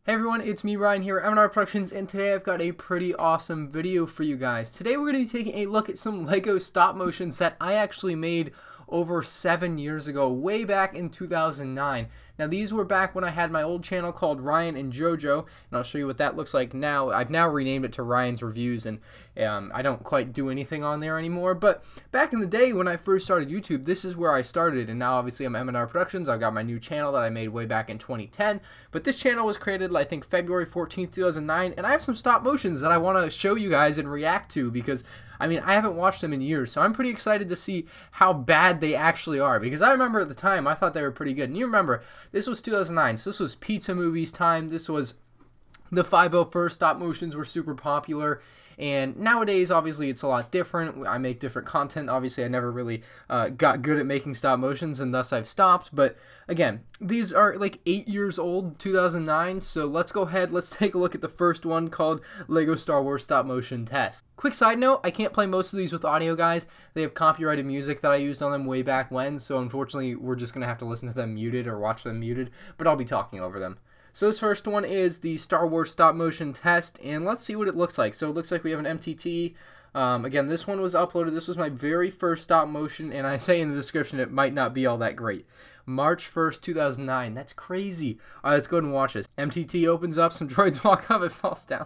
Hey everyone, it's me Ryan here at MandRproductions, and today I've got a pretty awesome video for you guys. Today we're going to be taking a look at some LEGO stop motions that I actually made over 7 years ago, way back in 2009. Now these were back when I had my old channel called Ryan and JoJo, and I'll show you what that looks like now. I've now renamed it to Ryan's Reviews, and I don't quite do anything on there anymore, but back in the day when I first started YouTube, this is where I started, and now obviously I'm MandRproductions. I've got my new channel that I made way back in 2010, but this channel was created, I think, February 14th, 2009, and I have some stop motions that I want to show you guys and react to because I mean, I haven't watched them in years, so I'm pretty excited to see how bad they actually are, because I remember at the time, I thought they were pretty good. And you remember, this was 2009, so this was Pizza Movies time, this was the 501st stop motions were super popular, and nowadays, obviously, it's a lot different. I make different content. Obviously, I never really got good at making stop motions, and thus I've stopped. But again, these are like 8 years old, 2009, so let's go ahead, let's take a look at the first one called LEGO Star Wars Stop Motion Test. Quick side note, I can't play most of these with audio, guys. They have copyrighted music that I used on them way back when, so unfortunately, we're just going to have to listen to them muted or watch them muted, but I'll be talking over them. So this first one is the Star Wars stop motion test, and let's see what it looks like. So it looks like we have an MTT. Again, this one was uploaded. This was my very first stop motion, and I say in the description it might not be all that great. March 1st, 2009. That's crazy. All right, let's go ahead and watch this. MTT opens up, some droids walk up, it falls down.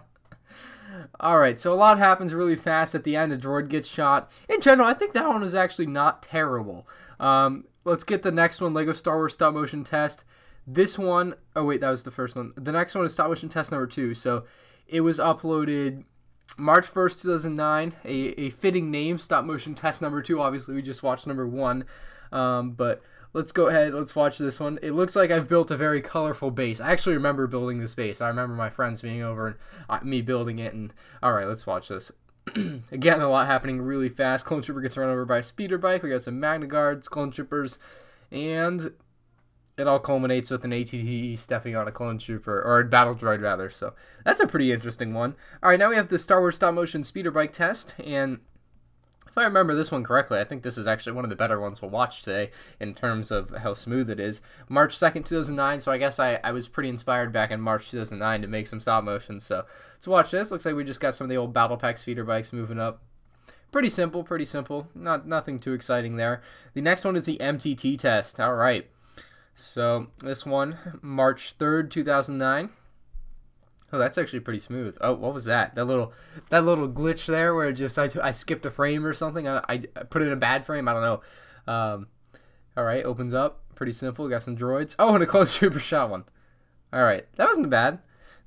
Alright, so a lot happens really fast at the end. A droid gets shot. In general, I think that one was actually not terrible. Let's get the next one, LEGO Star Wars stop motion test. This one, oh wait, that was the first one. The next one is stop motion test number 2. So it was uploaded March 1st, 2009. A fitting name, stop motion test number 2. Obviously, we just watched number 1. But let's go ahead, let's watch this one. It looks like I've built a very colorful base. I actually remember building this base. I remember my friends being over and me building it. And alright, let's watch this. Again, a lot happening really fast. Clone Trooper gets run over by a speeder bike. We got some Magna Guards, Clone Troopers, and it all culminates with an ATT stepping on a clone trooper, or a battle droid rather, so that's a pretty interesting one. Alright, now we have the Star Wars stop motion speeder bike test, and if I remember this one correctly, I think this is actually one of the better ones we'll watch today in terms of how smooth it is. March 2nd, 2009, so I guess I was pretty inspired back in March 2009 to make some stop motions, so let's watch this. Looks like we just got some of the old Battle Pack speeder bikes moving up. Pretty simple, pretty simple. Nothing too exciting there. The next one is the MTT test. Alright. So this one, March 3rd, 2009. Oh, that's actually pretty smooth. Oh, what was that? That little glitch there where it just I skipped a frame or something. I put it in a bad frame. I don't know. All right, opens up. Pretty simple. Got some droids. Oh, and a clone trooper shot one. All right, that wasn't bad.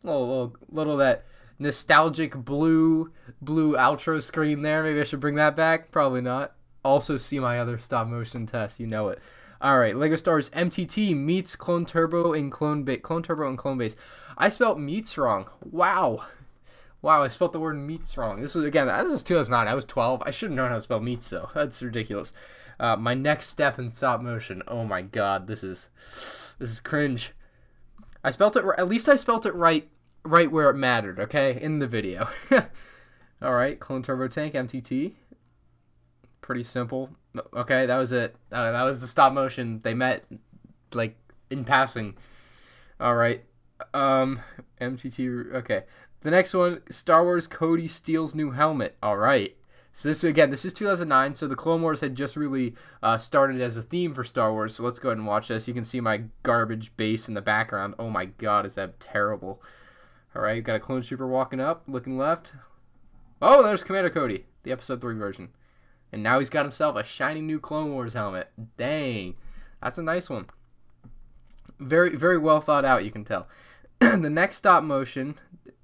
Little that nostalgic blue outro screen there. Maybe I should bring that back. Probably not. Also, see my other stop motion test. You know it. Alright, LEGO Star Wars MTT meets Clone Turbo and Clone Base. I spelled meets wrong. Wow. Wow, I spelled the word meets wrong. This is 2009. I was 12. I should have known how to spell meets, though. That's ridiculous. My next step in stop motion. Oh my god, this is cringe. I spelled it right. At least I spelled it right where it mattered, okay? In the video. Alright, Clone Turbo Tank, MTT. Pretty simple. Okay, that was it. That was the stop motion. They met, like, in passing. Alright. MTT, okay. The next one, Star Wars Kodi steals new helmet. Alright. So this is 2009, so the Clone Wars had just really started as a theme for Star Wars, so let's go ahead and watch this. You can see my garbage base in the background. Oh my god, is that terrible. Alright, got a Clone Trooper walking up, looking left. Oh, there's Commander Kodi, the Episode 3 version. And now he's got himself a shiny new Clone Wars helmet. Dang. That's a nice one. Very, very well thought out, you can tell. The next stop motion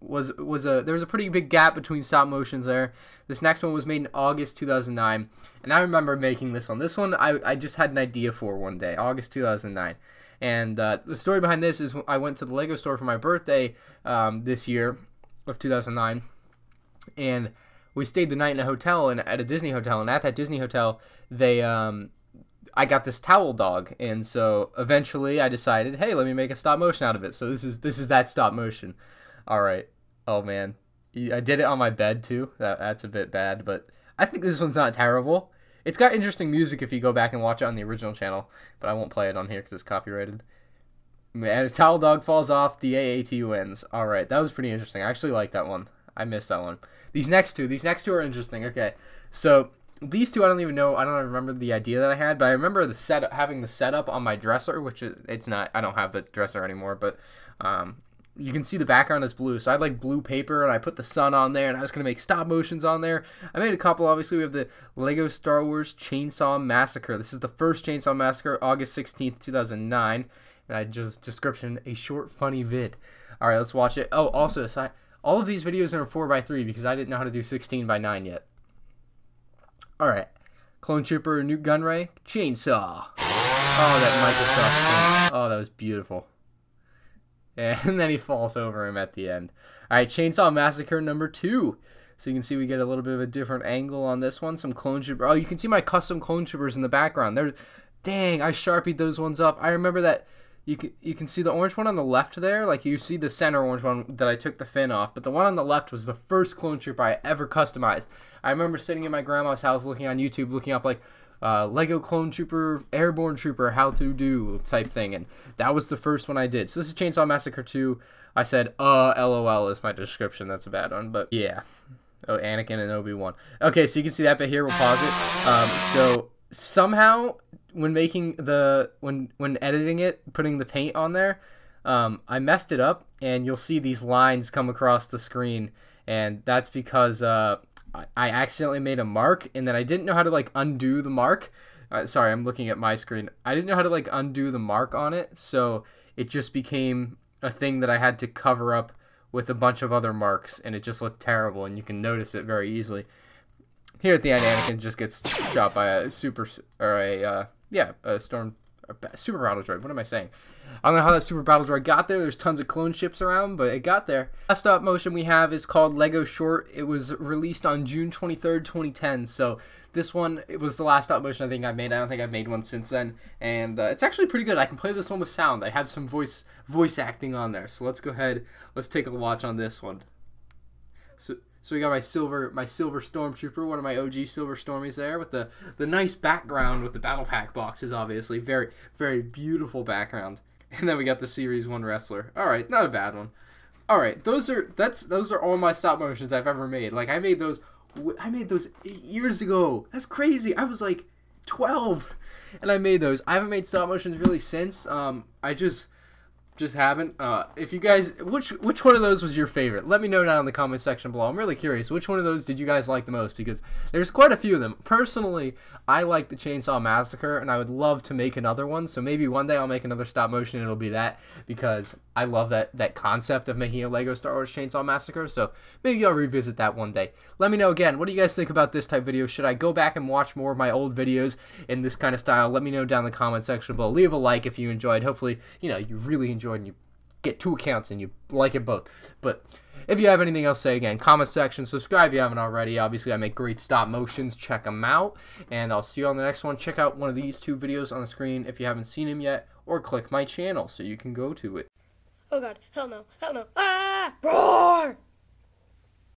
there was a pretty big gap between stop motions there. This next one was made in August 2009. And I remember making this one. This one I just had an idea for one day, August 2009. And the story behind this is I went to the LEGO store for my birthday this year of 2009. And we stayed the night in a hotel at a Disney hotel, and at that Disney hotel, I got this towel dog, and so eventually I decided, hey, let me make a stop motion out of it. So this is that stop motion. All right. Oh man, I did it on my bed too. That's a bit bad, but I think this one's not terrible. It's got interesting music if you go back and watch it on the original channel, but I won't play it on here because it's copyrighted. Man, if Towel Dog falls off, the AAT wins. Alright, that was pretty interesting. I actually like that one. I missed that one. These next two are interesting. Okay, so these two I don't even know. I don't remember the idea that I had, but I remember having the setup on my dresser, which it's not. I don't have the dresser anymore, but you can see the background is blue. So I had like blue paper, and I put the sun on there, and I was gonna make stop motions on there. I made a couple. Obviously, we have the Lego Star Wars Chainsaw Massacre. This is the first Chainsaw Massacre, August 16th, 2009. And I just description a short funny vid. All right, let's watch it. Oh, also, all of these videos are 4x3 because I didn't know how to do 16x9 yet. All right, Clone Trooper, Nuke Gunray, Chainsaw. Oh, that Microsoft chainsaw. Oh, that was beautiful. And then he falls over him at the end. All right, Chainsaw Massacre number 2. So you can see we get a little bit of a different angle on this one. Some Clone Trooper. Oh, you can see my custom Clone Troopers in the background. Dang, I Sharpied those ones up. I remember that. You can see the orange one on the left there. Like, you see the center orange one that I took the fin off. But the one on the left was the first Clone Trooper I ever customized. I remember sitting in my grandma's house looking on YouTube, looking up, like, Lego Clone Trooper, Airborne Trooper, how to do type thing. And that was the first one I did. So this is Chainsaw Massacre 2. I said, LOL is my description. That's a bad one. But, yeah. Oh, Anakin and Obi-Wan. Okay, so you can see that bit here. We'll pause it. So somehow, when making when editing it, putting the paint on there, I messed it up, and you'll see these lines come across the screen, and that's because I accidentally made a mark, and then I didn't know how to like undo the mark. Sorry, I'm looking at my screen. I didn't know how to like undo the mark on it, so it just became a thing that I had to cover up with a bunch of other marks, and it just looked terrible, and you can notice it very easily. Here at the end, Anakin just gets shot by a super battle droid. What am I saying? I don't know how that super battle droid got there. There's tons of clone ships around, but it got there. Last stop motion we have is called Lego Short. It was released on June 23rd, 2010. So this one, it was the last stop motion I think I made. I don't think I've made one since then, and it's actually pretty good. I can play this one with sound. I have some voice acting on there. So let's go ahead. Let's take a watch on this one. So we got my silver Stormtrooper, one of my OG Silver Stormies there, with the nice background with the Battle Pack boxes, obviously. Very, very beautiful background. And then we got the Series 1 wrestler. Alright, not a bad one. Alright, those are all my stop motions I've ever made. Like, I made those 8 years ago. That's crazy. I was like 12 and I made those. I haven't made stop motions really since. I just haven't. If you guys, which one of those was your favorite? Let me know down in the comment section below. I'm really curious. Which one of those did you guys like the most? Because there's quite a few of them. Personally, I like the Chainsaw Massacre, and I would love to make another one. So maybe one day I'll make another stop motion, and it'll be that, because I love that concept of making a Lego Star Wars Chainsaw Massacre. So maybe I'll revisit that one day. Let me know again. What do you guys think about this type video? Should I go back and watch more of my old videos in this kind of style? Let me know down in the comment section below. Leave a like if you enjoyed. Hopefully, you really enjoyed and you get 2 accounts and you like it both. But if you have anything else to say, again, comment section, subscribe if you haven't already. Obviously, I make great stop motions. Check them out. And I'll see you on the next one. Check out one of these 2 videos on the screen if you haven't seen them yet, or click my channel so you can go to it. Oh god, hell no, ah, roar!